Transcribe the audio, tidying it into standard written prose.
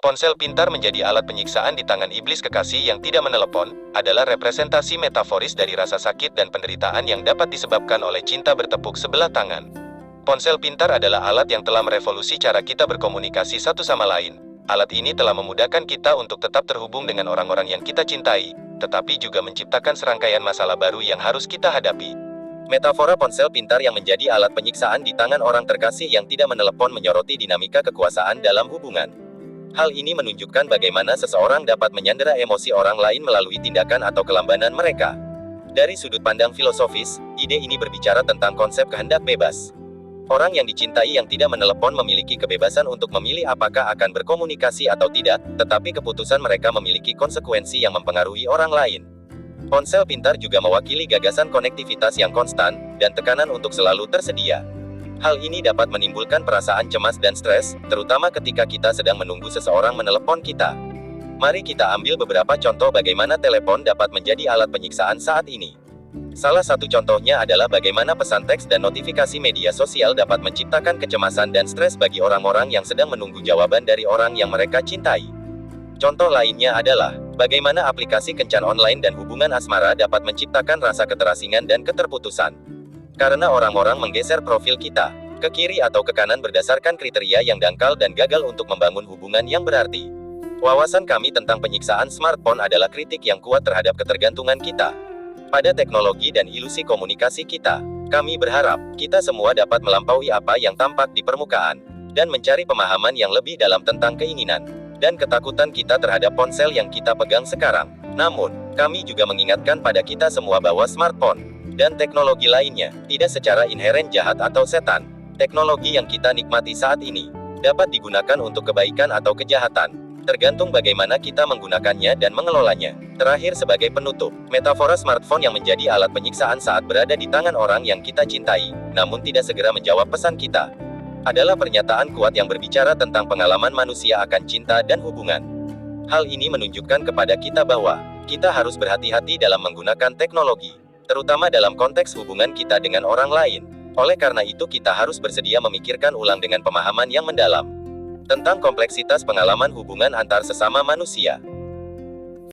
Ponsel pintar menjadi alat penyiksaan di tangan iblis kekasih yang tidak menelepon, adalah representasi metaforis dari rasa sakit dan penderitaan yang dapat disebabkan oleh cinta bertepuk sebelah tangan. Ponsel pintar adalah alat yang telah merevolusi cara kita berkomunikasi satu sama lain. Alat ini telah memudahkan kita untuk tetap terhubung dengan orang-orang yang kita cintai, tetapi juga menciptakan serangkaian masalah baru yang harus kita hadapi. Metafora ponsel pintar yang menjadi alat penyiksaan di tangan orang terkasih yang tidak menelepon menyoroti dinamika kekuasaan dalam hubungan. Hal ini menunjukkan bagaimana seseorang dapat menyandera emosi orang lain melalui tindakan atau kelambanan mereka. Dari sudut pandang filosofis, ide ini berbicara tentang konsep kehendak bebas. Orang yang dicintai yang tidak menelepon memiliki kebebasan untuk memilih apakah akan berkomunikasi atau tidak, tetapi keputusan mereka memiliki konsekuensi yang mempengaruhi orang lain. Ponsel pintar juga mewakili gagasan konektivitas yang konstan, dan tekanan untuk selalu tersedia. Hal ini dapat menimbulkan perasaan cemas dan stres, terutama ketika kita sedang menunggu seseorang menelepon kita. Mari kita ambil beberapa contoh bagaimana telepon dapat menjadi alat penyiksaan saat ini. Salah satu contohnya adalah bagaimana pesan teks dan notifikasi media sosial dapat menciptakan kecemasan dan stres bagi orang-orang yang sedang menunggu jawaban dari orang yang mereka cintai. Contoh lainnya adalah, bagaimana aplikasi kencan online dan hubungan asmara dapat menciptakan rasa keterasingan dan keterputusan. Karena orang-orang menggeser profil kita ke kiri atau ke kanan berdasarkan kriteria yang dangkal dan gagal untuk membangun hubungan yang berarti. Wawasan kami tentang penyiksaan smartphone adalah kritik yang kuat terhadap ketergantungan kita pada teknologi dan ilusi komunikasi kita. Kami berharap kita semua dapat melampaui apa yang tampak di permukaan dan mencari pemahaman yang lebih dalam tentang keinginan dan ketakutan kita terhadap ponsel yang kita pegang sekarang. Namun, kami juga mengingatkan pada kita semua bahwa smartphone dan teknologi lainnya tidak secara inheren jahat atau setan. Teknologi yang kita nikmati saat ini dapat digunakan untuk kebaikan atau kejahatan, tergantung bagaimana kita menggunakannya dan mengelolanya. Terakhir, sebagai penutup, metafora smartphone yang menjadi alat penyiksaan saat berada di tangan orang yang kita cintai, namun tidak segera menjawab pesan kita, adalah pernyataan kuat yang berbicara tentang pengalaman manusia akan cinta dan hubungan. Hal ini menunjukkan kepada kita bahwa kita harus berhati-hati dalam menggunakan teknologi, terutama dalam konteks hubungan kita dengan orang lain. Oleh karena itu kita harus bersedia memikirkan ulang dengan pemahaman yang mendalam tentang kompleksitas pengalaman hubungan antar sesama manusia.